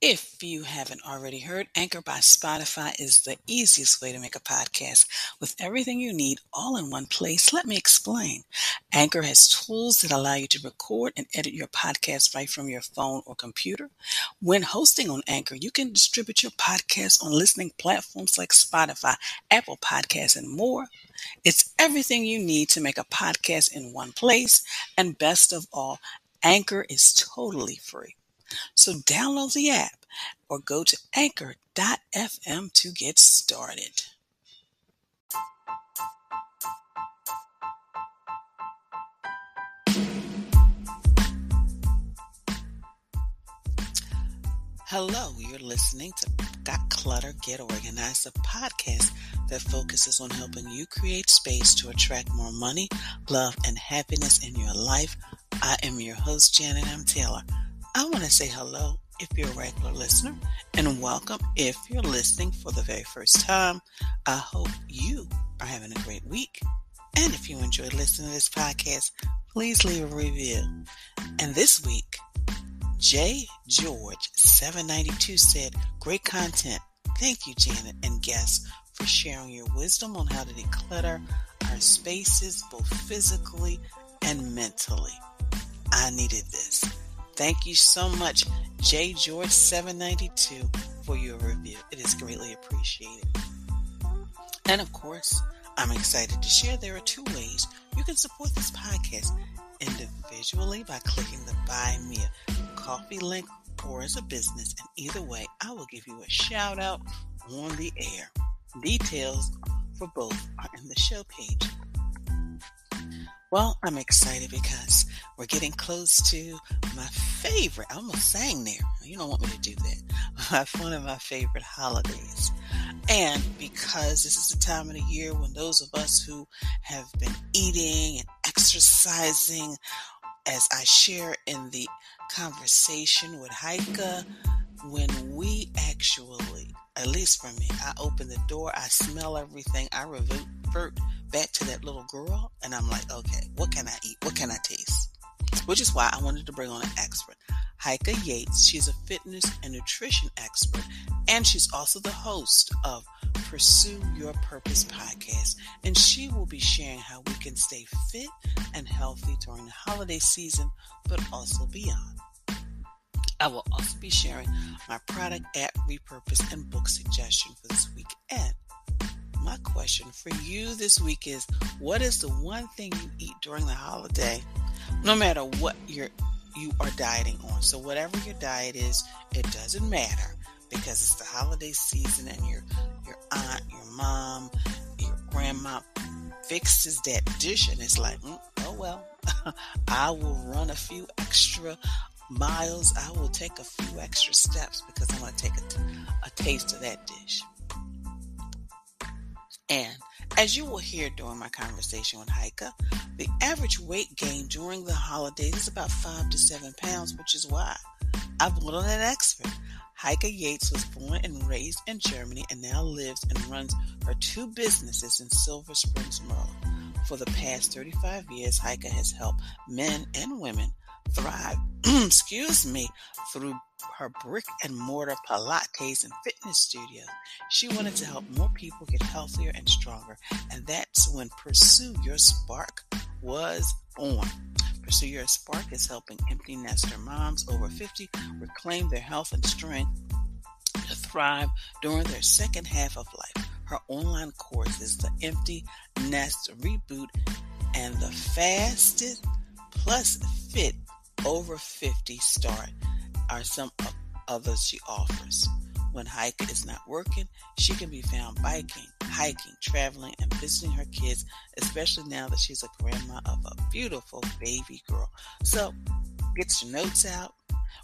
If you haven't already heard, Anchor by Spotify is the easiest way to make a podcast with everything you need all in one place. Let me explain. Anchor has tools that allow you to record and edit your podcast right from your phone or computer. When hosting on Anchor, you can distribute your podcast on listening platforms like Spotify, Apple Podcasts, and more. It's everything you need to make a podcast in one place. And best of all, Anchor is totally free. So download the app or go to anchor.fm to get started. Hello, you're listening to Got Clutter, Get Organized, a podcast that focuses on helping you create space to attract more money, love, and happiness in your life. I am your host, Janet M. Taylor. I want to say hello if you're a regular listener, and welcome if you're listening for the very first time. I hope you are having a great week. And if you enjoy listening to this podcast, please leave a review. And this week, J. George 792 said, "Great content. Thank you, Janet and guests, for sharing your wisdom on how to declutter our spaces, both physically and mentally. I needed this." Thank you so much, J. George 792, for your review. It is greatly appreciated. And of course, I'm excited to share there are two ways you can support this podcast: individually by clicking the Buy Me a Coffee link, or as a business. And either way, I will give you a shout out on the air. Details for both are in the show page. Well, I'm excited because we're getting close to my favorite. I almost sang there. You don't want me to do that. One of my favorite holidays. And because this is the time of the year when those of us who have been eating and exercising, as I share in the conversation with Heike, when we actually, at least for me, I open the door, I smell everything, I revert back to that little girl, and I'm like, okay, what can I eat? What can I taste? Which is why I wanted to bring on an expert, Heike Yates. She's a fitness and nutrition expert, and she's also the host of Pursue Your Purpose podcast, and she will be sharing how we can stay fit and healthy during the holiday season, but also beyond. I will also be sharing my product, app, repurpose, and book suggestion for this week. And my question for you this week is, what is the one thing you eat during the holiday, no matter what you are dieting on? So whatever your diet is, it doesn't matter, because it's the holiday season, and your aunt, your mom, your grandma fixes that dish, and it's like, oh well, I will run a few extra miles. I will take a few extra steps because I want to take a taste of that dish. And as you will hear during my conversation with Heike, the average weight gain during the holidays is about 5 to 7 pounds, which is why I brought on an expert. Heike Yates was born and raised in Germany and now lives and runs her two businesses in Silver Springs, Maryland. For the past 35 years, Heike has helped men and women thrive, through her brick and mortar Pilates and fitness studio. She wanted to help more people get healthier and stronger, and that's when Pursue Your Spark was born. Pursue Your Spark is helping empty nester moms over 50 reclaim their health and strength to thrive during their second half of life. Her online course is the Empty Nest Reboot and the Fastest Plus Fit Over 50 Start are some of others she offers. When Heike is not working, she can be found biking, hiking, traveling, and visiting her kids, especially now that she's a grandma of a beautiful baby girl. So, get your notes out.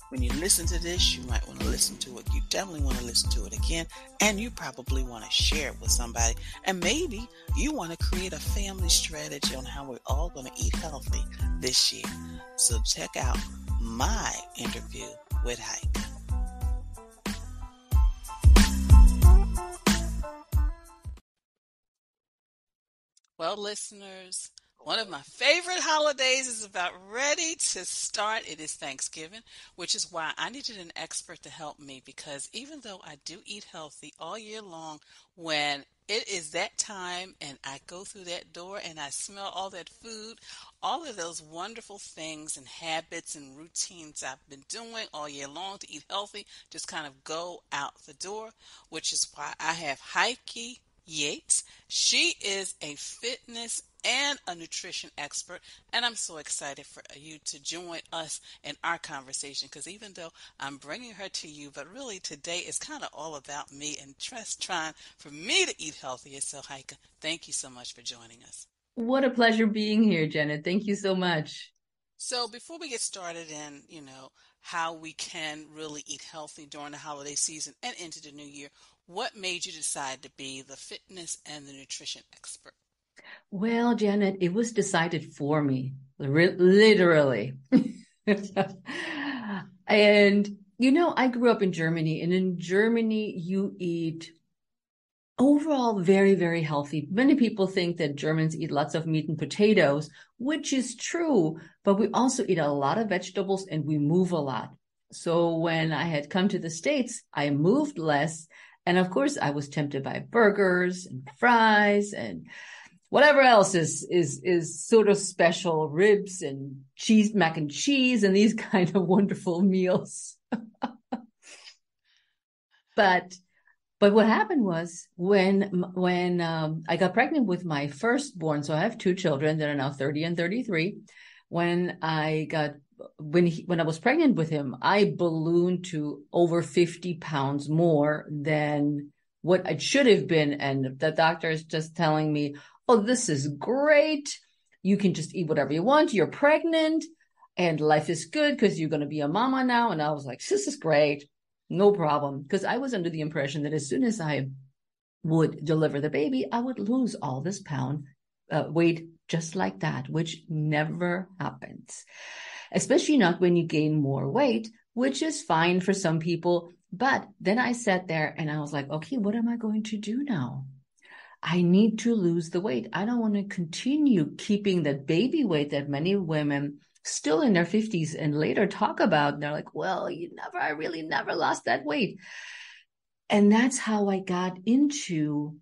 When you listen to this, you might want to listen to it. You definitely want to listen to it again, and you probably want to share it with somebody. And maybe you want to create a family strategy on how we're all going to eat healthy this year. So check out my interview with Heike. Well, listeners, One of my favorite holidays is about ready to start. It is Thanksgiving, which is why I needed an expert to help me because even though I do eat healthy all year long, when it is that time and I go through that door and I smell all that food, all of those wonderful things and habits and routines I've been doing all year long to eat healthy just kind of go out the door, which is why I have Heike Yates. She is a fitness and a nutrition expert, and I'm so excited for you to join us in our conversation because even though I'm bringing her to you, but really today is kind of all about me and just trying for me to eat healthier. So, Heike, thank you so much for joining us. What a pleasure being here, Janet. Thank you so much. So, before we get started in, how we can really eat healthy during the holiday season and into the new year, what made you decide to be the fitness and the nutrition expert? Well, Janet, it was decided for me, literally. And, I grew up in Germany, and in Germany, you eat overall very, very healthy. Many people think that Germans eat lots of meat and potatoes, which is true, but we also eat a lot of vegetables and we move a lot. So when I had come to the States, I moved less. And of course, I was tempted by burgers and fries and whatever else is sort of special, ribs and cheese, mac and cheese, and these kind of wonderful meals. But But what happened was when I got pregnant with my firstborn, so I have two children that are now 30 and 33. When I got when I was pregnant with him, I ballooned to over 50 pounds more than what it should have been. And the doctor is just telling me, "Oh, this is great. You can just eat whatever you want. You're pregnant and life is good because you're going to be a mama now." And I was like, "This is great. No problem." Because I was under the impression that as soon as I would deliver the baby, I would lose all this pound weight just like that, which never happens, especially not when you gain more weight, which is fine for some people. But then I sat there and I was like, okay, what am I going to do now? I need to lose the weight. I don't want to continue keeping that baby weight that many women still in their 50s and later talk about. And they're like, well, I really never lost that weight. And that's how I got into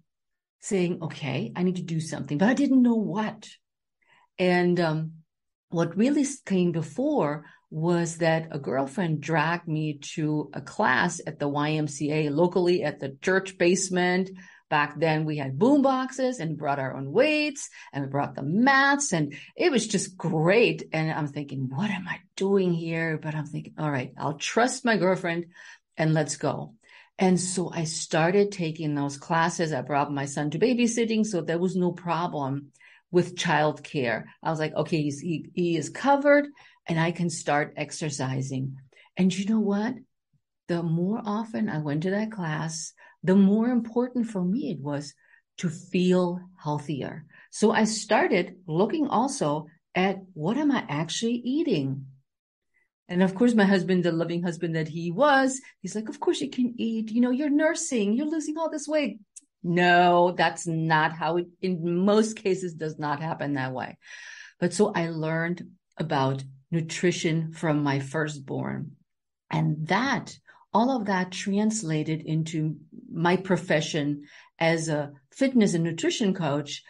saying, okay, I need to do something, but I didn't know what. And what really came before was that a girlfriend dragged me to a class at the YMCA locally at the church basement. Back then we had boom boxes and brought our own weights and we brought the mats and it was just great. And I'm thinking, what am I doing here? But I'm thinking, all right, I'll trust my girlfriend and let's go. And so I started taking those classes. I brought my son to babysitting, so there was no problem with childcare. I was like, okay, he is covered and I can start exercising. And you know what? The more often I went to that class, the more important for me it was to feel healthier. So I started looking also at what am I actually eating? And of course, my husband, the loving husband that he was, he's like, of course you can eat. You're nursing, you're losing all this weight. No, that's not how it, in most cases, does not happen that way. But so I learned about nutrition from my firstborn. And all of that translated into my profession as a fitness and nutrition coach,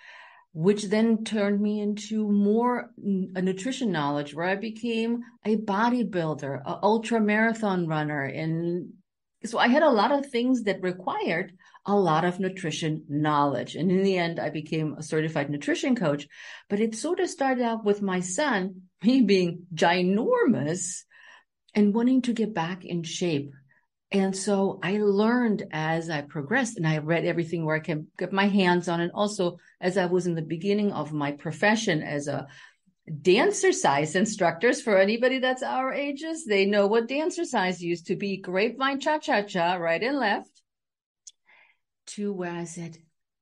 which then turned me into more a nutrition knowledge where I became a bodybuilder, an ultra marathon runner. And so I had a lot of things that required a lot of nutrition knowledge. And in the end, I became a certified nutrition coach. But it sort of started out with my son, me being ginormous and wanting to get back in shape. And so I learned as I progressed and I read everything where I can get my hands on. And also as I was in the beginning of my profession as a dancercise instructors, for anybody that's our ages, they know what dancercise used to be: grapevine cha-cha-cha, right and left, to where I said,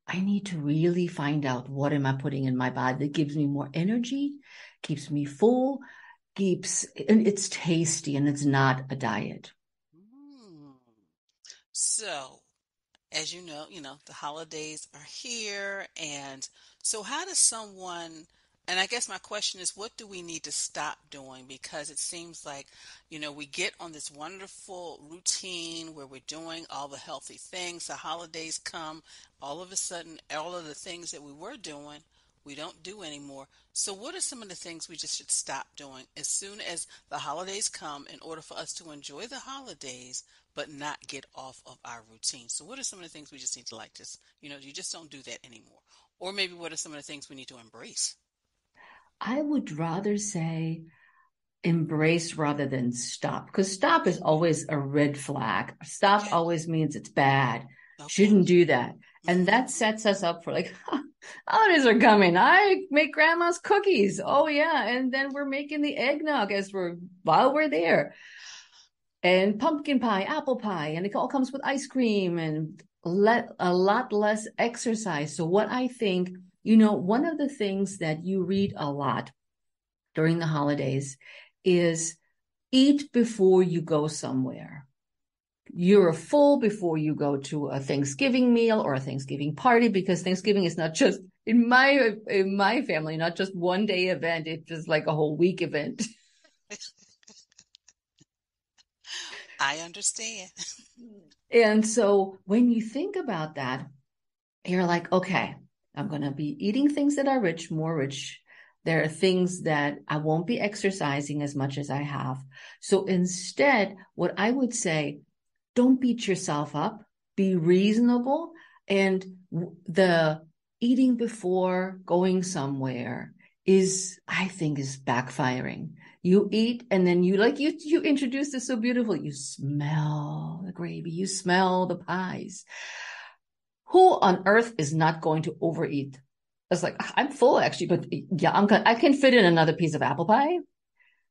I need to really find out what am I putting in my body that gives me more energy, keeps me full, and it's tasty and it's not a diet. Mm. So, as the holidays are here. And so, how does someone, And I guess my question is, what do we need to stop doing? Because it seems like, we get on this wonderful routine where we're doing all the healthy things. The holidays come, all of a sudden, all of the things that we were doing, we don't do anymore. So, what are some of the things we just should stop doing as soon as the holidays come in order for us to enjoy the holidays, but not get off of our routine? So, what are some of the things we just need to like just, you just don't do that anymore? Or maybe what are some of the things we need to embrace? I would rather say embrace rather than stop, because stop is always a red flag. Stop Okay. always means it's bad. Okay. Shouldn't do that. And Hmm. that sets us up for like, holidays are coming. I make grandma's cookies. Oh yeah. And then we're making the eggnog while we're there, and pumpkin pie, apple pie, and it all comes with ice cream and let a lot less exercise. So what I think, one of the things that you read a lot during the holidays is eat before you go somewhere. You're full before you go to a Thanksgiving meal or a Thanksgiving party, because Thanksgiving is not just in my family, not just one day event. It's just like a whole week event. I understand. And so when you think about that, you're like, okay, I'm going to be eating things that are rich, more rich. There are things that I won't be exercising as much as I have. So instead, what I would say, don't beat yourself up, be reasonable. And the eating before going somewhere I think, is backfiring. You eat and then you introduced it so beautifully. You smell the gravy, you smell the pies. Who on earth is not going to overeat? It's like, I'm full actually, but yeah, I can fit in another piece of apple pie.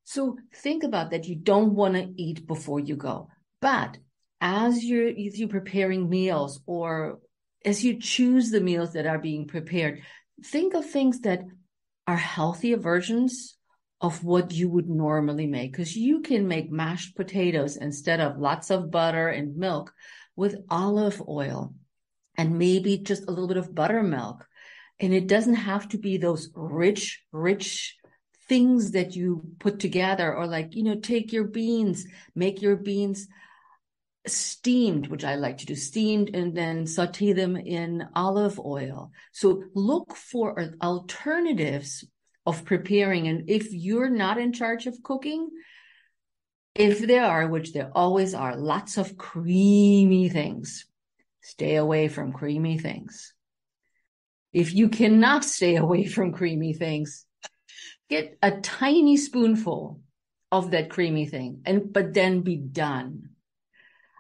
So think about that. You don't want to eat before you go. But as you're preparing meals, or as you choose the meals that are being prepared, think of things that are healthier versions of what you would normally make. Because you can make mashed potatoes instead of lots of butter and milk with olive oil and maybe just a little bit of buttermilk. And it doesn't have to be those rich, rich things that you put together, or like, take your beans, make your beans steamed, which I like to do steamed, and then saute them in olive oil. So look for alternatives of preparing. And if you're not in charge of cooking, if there are, which there always are, lots of creamy things, stay away from creamy things. If you cannot stay away from creamy things, get a tiny spoonful of that creamy thing, but then be done.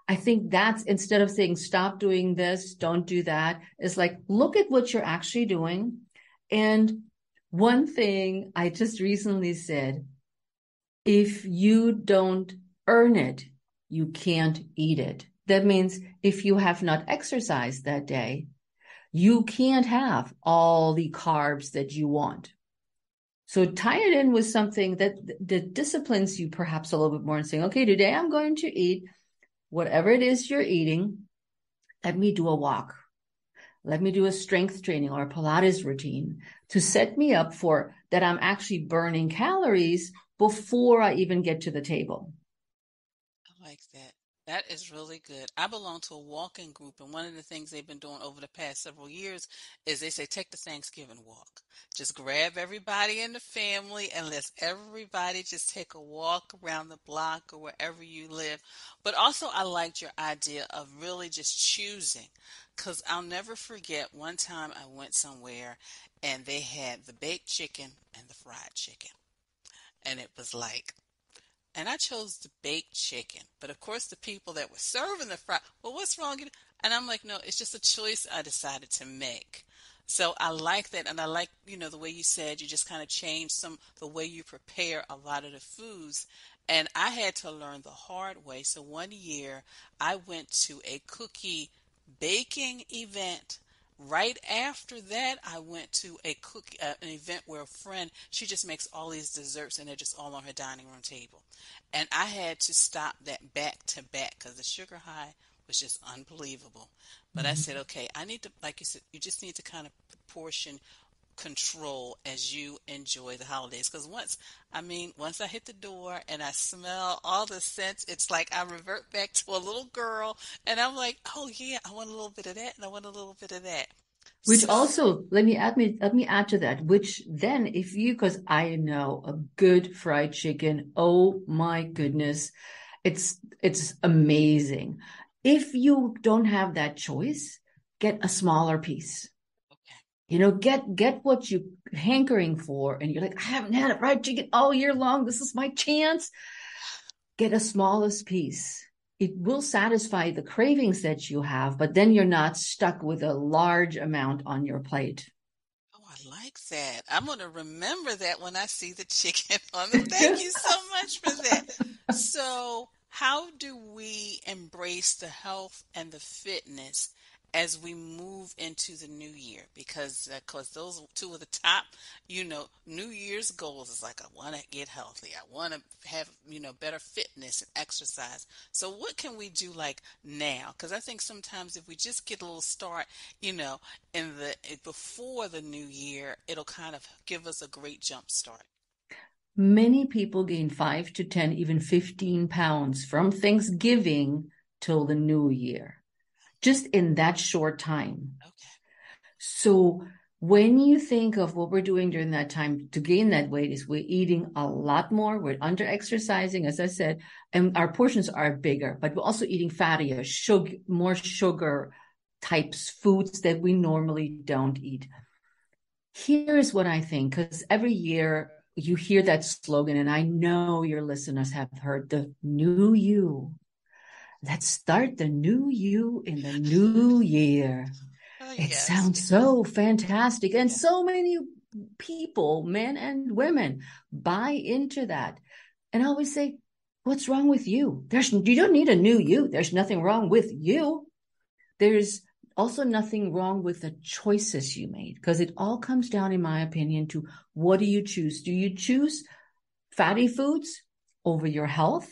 I think that's, instead of saying stop doing this, don't do that, is like, look at what you're actually doing. And one thing I just recently said, if you don't earn it, you can't eat it. That means if you have not exercised that day, you can't have all the carbs that you want. So tie it in with something that disciplines you perhaps a little bit more, and saying, okay, today I'm going to eat whatever it is you're eating. Let me do a walk. Let me do a strength training or a Pilates routine to set me up for that. I'm actually burning calories before I even get to the table. I like that. That is really good. I belong to a walking group, and one of the things they've been doing over the past several years is they say, take the Thanksgiving walk. Just grab everybody in the family and let everybody just take a walk around the block or wherever you live. But also, I liked your idea of really just choosing, because I'll never forget one time I went somewhere and they had the baked chicken and the fried chicken. And it was like, and I chose the baked chicken. But of course, the people that were serving the fried, well, what's wrong? And I'm like, no, it's just a choice I decided to make. So I like that, and I like, the way you said you just kind of changed the way you prepare a lot of the foods. And I had to learn the hard way. So one year I went to a cookie baking event. Right after that, I went to an event where a friend, she just makes all these desserts and they're just all on her dining room table. And I had to stop that back to back because the sugar high was just unbelievable. But I said, Mhm. okay, I need to, like you said, you just need to kind of portion control as you enjoy the holidays? Because once I hit the door and I smell all the scents, it's like I revert back to a little girl, and I'm like, oh yeah, I want a little bit of that, and I want a little bit of that. Which So, also, let me add to that, which then if you, because I know a good fried chicken, oh my goodness, it's amazing. If you don't have that choice, get a smaller piece. okay. Get what you hankering for, and you're like, I haven't had a fried chicken all year long. This is my chance. Get a smallest piece. It will satisfy the cravings that you have, but then you're not stuck with a large amount on your plate. Oh, I like that. I'm going to remember that when I see the chicken on the. Thank you so much for that. So, how do we embrace the health and the fitness as we move into the new year? Because those two are the top, New Year's goals is like I want to get healthy. I want to have, better fitness and exercise. So, what can we do like now? Because I think sometimes if we just get a little start, you know, in the before the new year, it'll kind of give us a great jump start. Many people gain 5 to 10, even 15 pounds from Thanksgiving till the new year, just in that short time. Okay. So when you think of what we're doing during that time to gain that weight, is we're eating a lot more, we're under exercising, as I said, and our portions are bigger, but we're also eating fattier, sugar, more sugar types foods that we normally don't eat. Here's what I think, because every year you hear that slogan, and I know your listeners have heard the new you. Let's start the new you in the new year. Oh, It yes. sounds so fantastic. And Yeah. so many people, men and women, buy into that. And I always say, what's wrong with you? You don't need a new you. There's nothing wrong with you. There's also nothing wrong with the choices you made, because it all comes down, in my opinion, to what do you choose? Do you choose fatty foods over your health?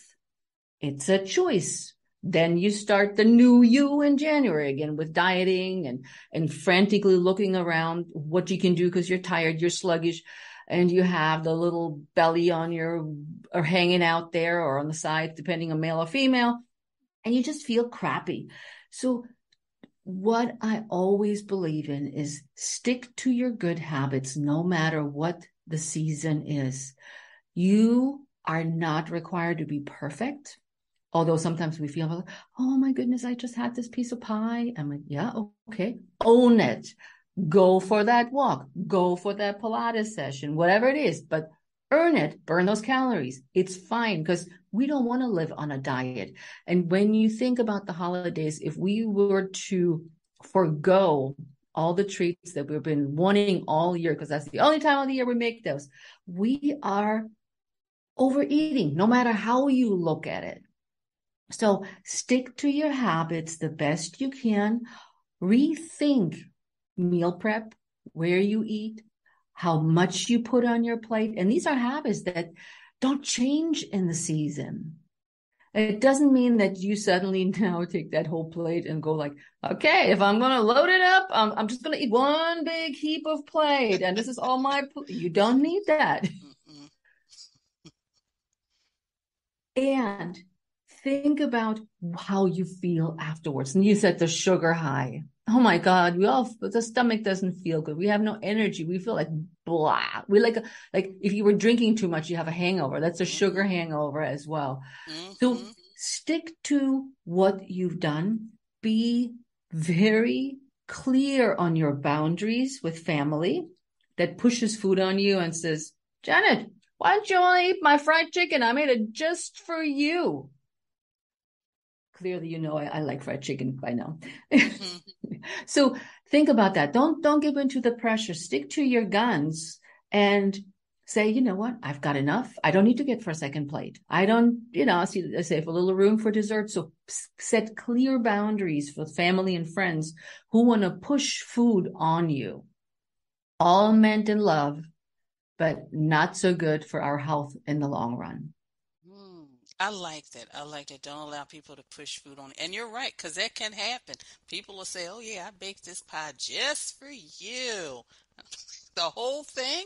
It's a choice. Then you start the new you in January again with dieting and frantically looking around what you can do because you're tired, you're sluggish, and you have the little belly on your or hanging out there or on the side, depending on male or female, and you just feel crappy. So what I always believe in is stick to your good habits no matter what the season is. You are not required to be perfect. Although sometimes we feel like, oh my goodness, I just had this piece of pie. I'm like, yeah, okay. Own it. Go for that walk. Go for that Pilates session, whatever it is, but earn it. Burn those calories. It's fine because we don't want to live on a diet. And when you think about the holidays, if we were to forego all the treats that we've been wanting all year, because that's the only time of the year we make those, we are overeating, no matter how you look at it. So stick to your habits the best you can. Rethink meal prep, where you eat, how much you put on your plate. And these are habits that don't change in the season. It doesn't mean that you suddenly now take that whole plate and go like, okay, if I'm going to load it up, I'm just going to eat one big heap of plate. And this is all you don't need that. Mm-mm. And think about how you feel afterwards. And you said the sugar high. Oh my God, the stomach doesn't feel good. We have no energy. We feel like blah. We like if you were drinking too much, you have a hangover. That's a sugar Mm-hmm. hangover as well. So Mm-hmm. stick to what you've done. Be very clear on your boundaries with family that pushes food on you and says, Janet, why don't you only eat my fried chicken? I made it just for you. Clearly, I like fried chicken by now. Mm-hmm. So think about that. Don't give in to the pressure. Stick to your guns and say, you know what? I've got enough. I don't need to get for a second plate. I don't, I save a little room for dessert. So set clear boundaries for family and friends who want to push food on you. All meant in love, but not so good for our health in the long run. Mm. I like that. I like that. Don't allow people to push food on. And you're right, because that can happen. People will say, "Oh yeah, I baked this pie just for you." the whole thing.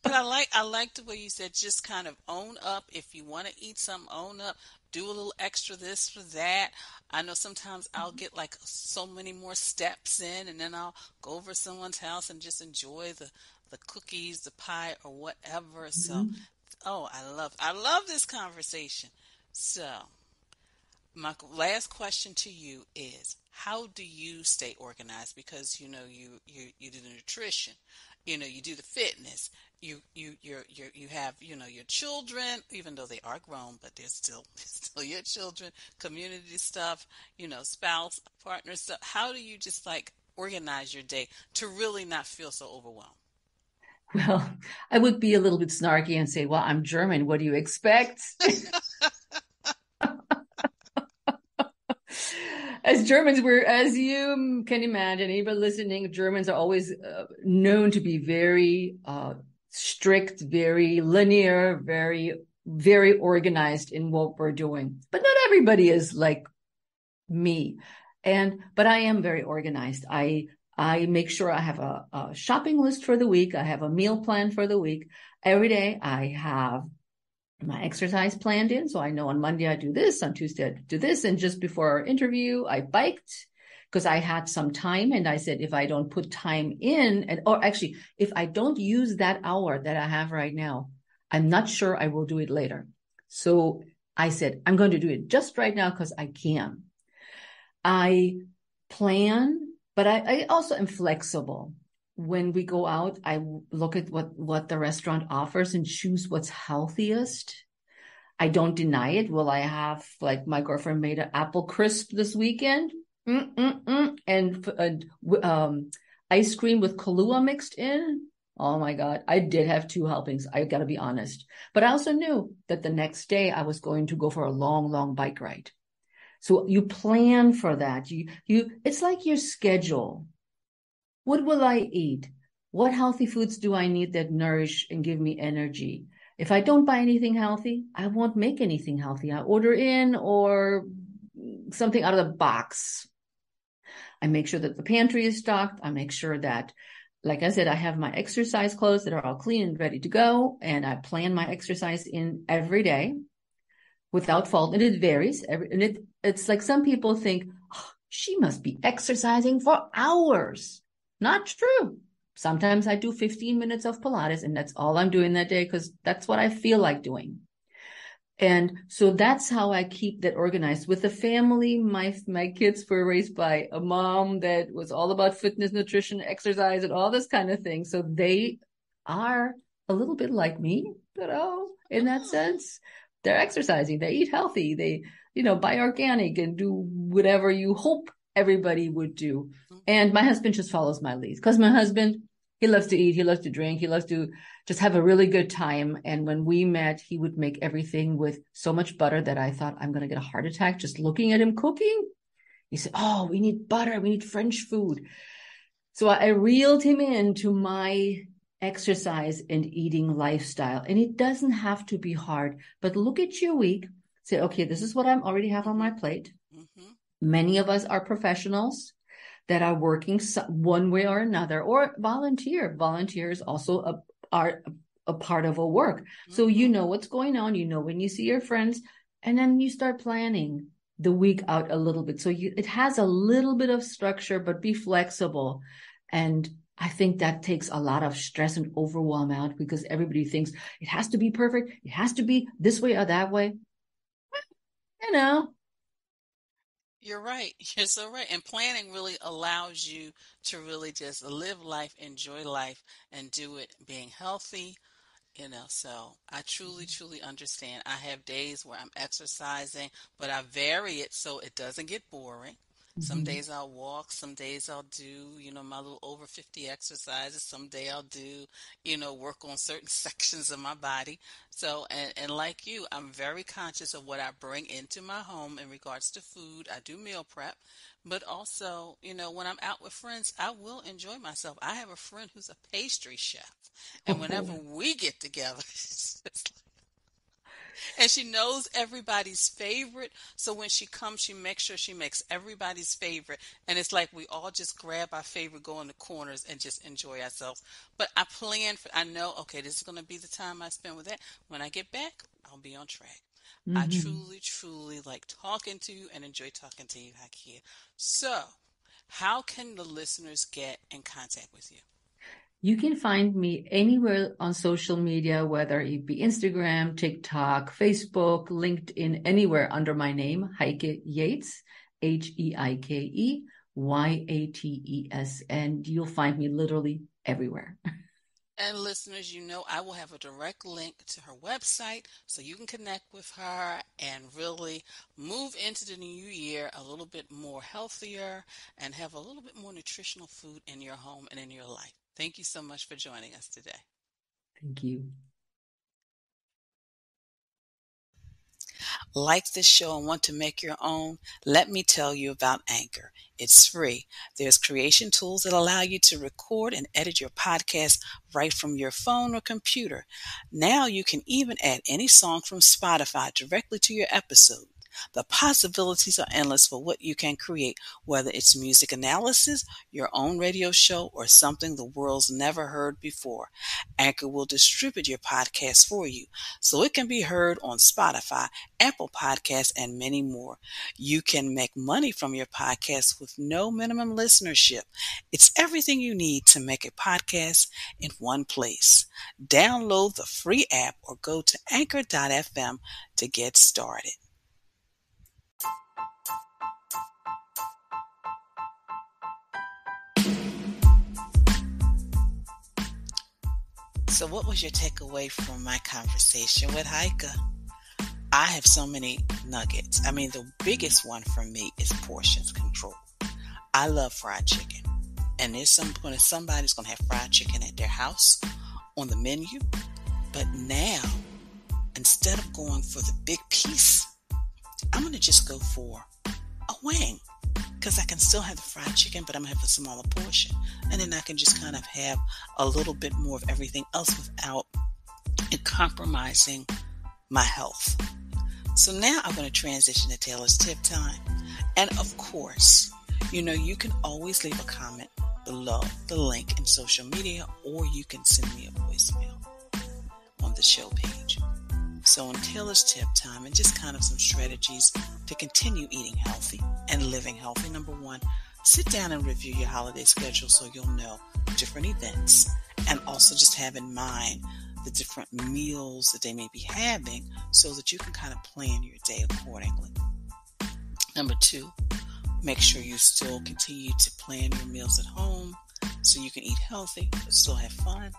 But I like the way you said just kind of own up. If you want to eat something, own up. Do a little extra this for that. I know sometimes I'll get like so many more steps in, and then I'll go over to someone's house and just enjoy the cookies, the pie, or whatever. So, Mhm. oh, I love this conversation. So, my last question to you is, how do you stay organized? Because you do the nutrition, you do the fitness, you have your children, even though they are grown, but they're still still your children, community stuff, spouse, partner stuff. How do you just like organize your day to really not feel so overwhelmed? Well, I would be a little bit snarky and say, well, I'm German. What do you expect? As Germans, as you can imagine, anybody listening, Germans are always known to be very strict, very linear, very, very organized in what we're doing. But not everybody is like me. But I am very organized. I make sure I have a shopping list for the week. I have a meal plan for the week. Every day I have my exercise planned in. So I know on Monday I do this, on Tuesday I do this. And just before our interview, I biked because I had some time. And I said, if I don't put time in, or actually, if I don't use that hour that I have right now, I'm not sure I will do it later. So I said, I'm going to do it just right now because I can. I plan, but I also am flexible. When we go out, I look at what the restaurant offers and choose what's healthiest. I don't deny it. Will I have, like my girlfriend made an apple crisp this weekend? And ice cream with Kahlua mixed in. Oh my God. I did have two helpings. I got to be honest. But I also knew that the next day I was going to go for a long, long bike ride. So you plan for that. It's like your schedule. What will I eat? What healthy foods do I need that nourish and give me energy? If I don't buy anything healthy, I won't make anything healthy. I order in or something out of the box. I make sure that the pantry is stocked. I make sure that, like I said, I have my exercise clothes that are all clean and ready to go. And I plan my exercise in every day without fault. And it varies. It's like some people think, oh, she must be exercising for hours. Not true. Sometimes I do 15 minutes of Pilates and that's all I'm doing that day because that's what I feel like doing. And so that's how I keep that organized. With the family, my kids were raised by a mom that was all about fitness, nutrition, exercise, and all this kind of thing. So they are a little bit like me, in that Mm, sense. They're exercising, they eat healthy, they, buy organic and do whatever you hope everybody would do. mhm. And my husband just follows my lead because my husband, he loves to eat, he loves to drink, he loves to just have a really good time. And when we met, he would make everything with so much butter that I thought I'm going to get a heart attack just looking at him cooking. He said, oh, we need butter. We need French food. So I reeled him into my exercise and eating lifestyle. And it doesn't have to be hard, but look at your week. Say, okay, this is what I already have on my Mhm. plate. Mhm. Many of us are professionals that are working one way or another, or volunteer. Volunteers also are a part of a work. So you Mhm. know what's going on. You know when you see your friends, and then you start planning the week out a little bit. So it has a little bit of structure, but be flexible. And I think that takes a lot of stress and overwhelm out because everybody thinks it has to be perfect. It has to be this way or that way. You know, You're right. You're so right. And planning really allows you to really just live life, enjoy life, and do it being healthy. So I truly, truly understand. I have days where I'm exercising, but I vary it so it doesn't get boring. Some mm-hmm. days I'll walk, some days I'll do, my little over 50 exercises. Some day I'll do, work on certain sections of my body. So, and like you, I'm very conscious of what I bring into my home in regards to food. I do meal prep, but also, when I'm out with friends, I will enjoy myself. I have a friend who's a pastry chef. And whenever Oh, we get together, And she knows everybody's favorite. So when she comes, she makes sure she makes everybody's favorite. And it's like we all just grab our favorite, go in the corners, and just enjoy ourselves. But I know, okay, this is going to be the time I spend with that. When I get back, I'll be on track. I Hmm. truly, truly like talking to you and enjoy talking to you, Hakia. So, how can the listeners get in contact with you? You can find me anywhere on social media, whether it be Instagram, TikTok, Facebook, LinkedIn, anywhere under my name, Heike Yates, Heikeyates. And you'll find me literally everywhere. And listeners, you know I will have a direct link to her website so you can connect with her and really move into the new year a little bit more healthier and have a little bit more nutritional food in your home and in your life. Thank you so much for joining us today. Thank you. Like this show and want to make your own? Let me tell you about Anchor. It's free. There's creation tools that allow you to record and edit your podcast right from your phone or computer. Now you can even add any song from Spotify directly to your episode. The possibilities are endless for what you can create, whether it's music analysis, your own radio show, or something the world's never heard before. Anchor will distribute your podcast for you so it can be heard on Spotify, Apple Podcasts, and many more. You can make money from your podcast with no minimum listenership. It's everything you need to make a podcast in one place. Download the free app or go to anchor.fm to get started. So, what was your takeaway from my conversation with Heike? I have so many nuggets. I mean, the biggest one for me is portions control. I love fried chicken. And there's somebody's going to have fried chicken at their house on the menu. But now, instead of going for the big piece, I'm going to just go for a wing. Because I can still have the fried chicken, but I'm going to have a smaller portion. And then I can just kind of have a little bit more of everything else without it compromising my health. So now I'm going to transition to Taylor's tip time. And of course, you can always leave a comment below the link in social media, or you can send me a voicemail on the show page. So on Taylor's tip time, and just kind of some strategies to continue eating healthy and living healthy. Number one, sit down and review your holiday schedule so you'll know different events, and also just have in mind the different meals that they may be having so that you can kind of plan your day accordingly. Number two, make sure you still continue to plan your meals at home so you can eat healthy but still have fun.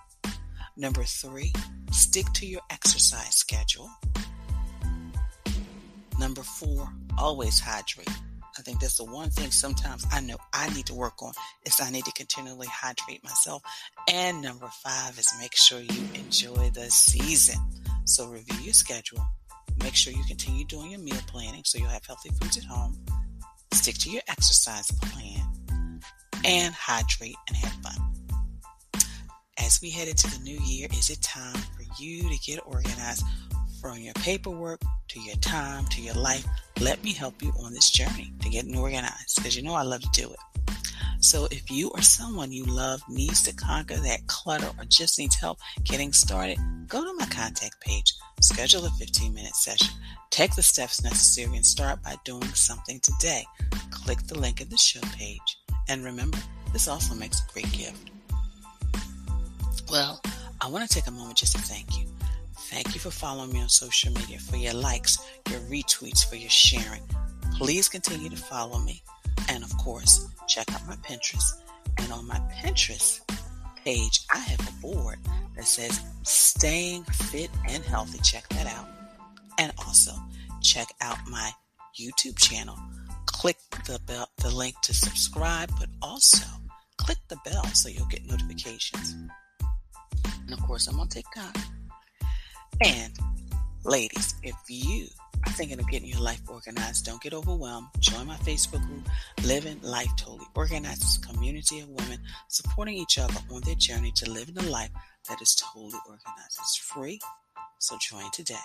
Number three, stick to your exercise schedule. Number four, always hydrate. I think that's the one thing sometimes I know I need to work on is I need to continually hydrate myself. And number five is make sure you enjoy the season. So review your schedule. Make sure you continue doing your meal planning so you'll have healthy foods at home. Stick to your exercise plan and hydrate and have fun. As we head into the new year, is it time for you to get organized from your paperwork to your time to your life? Let me help you on this journey to getting organized because I love to do it. So if you or someone you love needs to conquer that clutter or just needs help getting started, go to my contact page, schedule a 15-minute session, take the steps necessary, and start by doing something today. Click the link in the show page. And remember, this also makes a great gift. Well, I want to take a moment just to thank you. Thank you for following me on social media, for your likes, your retweets, for your sharing. Please continue to follow me. And of course, check out my Pinterest. And on my Pinterest page, I have a board that says Staying Fit and Healthy. Check that out. And also, check out my YouTube channel. Click the link to subscribe, but also click the bell so you'll get notifications. And of course, I'm on TikTok. And ladies, if you are thinking of getting your life organized, don't get overwhelmed. Join my Facebook group, Living Life Totally Organized. It's a community of women supporting each other on their journey to living a life that is totally organized. It's free, so join today.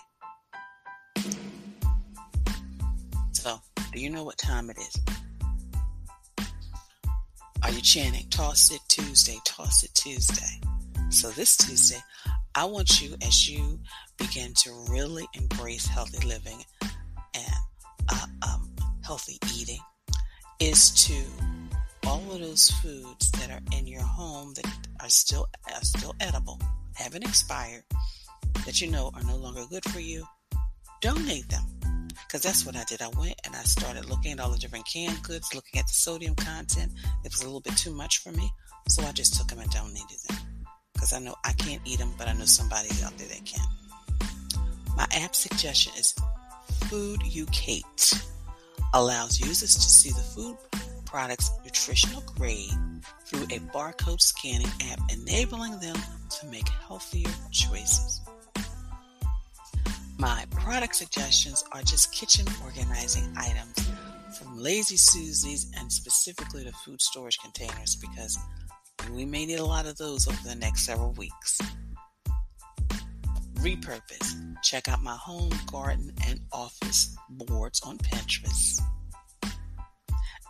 So, do you know what time it is? Are you chanting, toss it Tuesday, toss it Tuesday? So this Tuesday, I want you, as you begin to really embrace healthy living and healthy eating, is to all of those foods that are in your home that are still edible, haven't expired, that you know are no longer good for you, donate them. Because that's what I did. I went and I started looking at all the different canned goods, looking at the sodium content. It was a little bit too much for me, so I just took them and donated them. Because I know I can't eat them, but I know somebody out there that can. My app suggestion is Food Heike. Allows users to see the food product's nutritional grade through a barcode scanning app, enabling them to make healthier choices. My product suggestions are just kitchen organizing items from Lazy Susie's and specifically the food storage containers, because we may need a lot of those over the next several weeks. Repurpose. Check out my home, garden, and office boards on Pinterest.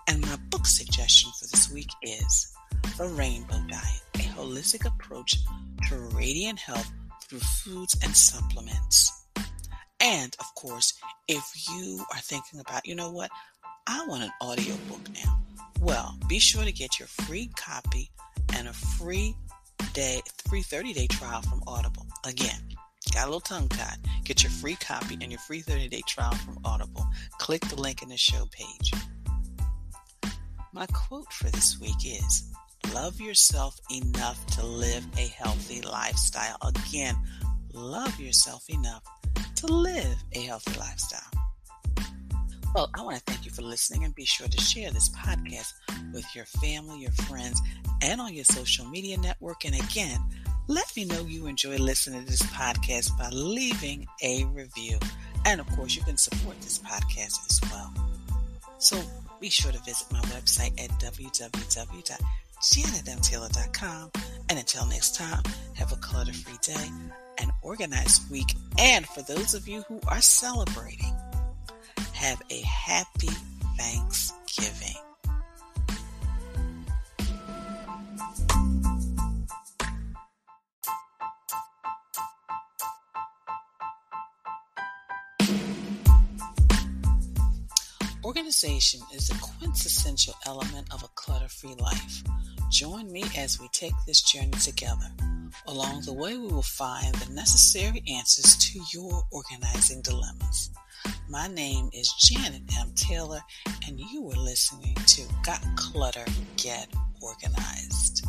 And my book suggestion for this week is The Rainbow Diet, a holistic approach to radiant health through foods and supplements. And, of course, if you are thinking about, you know what, I want an audiobook now. Well, be sure to get your free copy and a free 30-day trial from Audible. Again, got a little tongue-tied. Get your free copy and your free 30-day trial from Audible. Click the link in the show page. My quote for this week is, love yourself enough to live a healthy lifestyle. Again, love yourself enough to live a healthy lifestyle. Well, I want to thank you for listening, and be sure to share this podcast with your family, your friends, and on your social media network. And again, let me know you enjoy listening to this podcast by leaving a review. And of course, you can support this podcast as well. So be sure to visit my website at www.janetmtaylor.com. And until next time, have a clutter-free day, an organized week, and for those of you who are celebrating, have a happy Thanksgiving. Organization is a quintessential element of a clutter-free life. Join me as we take this journey together. Along the way, we will find the necessary answers to your organizing dilemmas. My name is Janet M. Taylor, and you are listening to Got Clutter, Get Organized.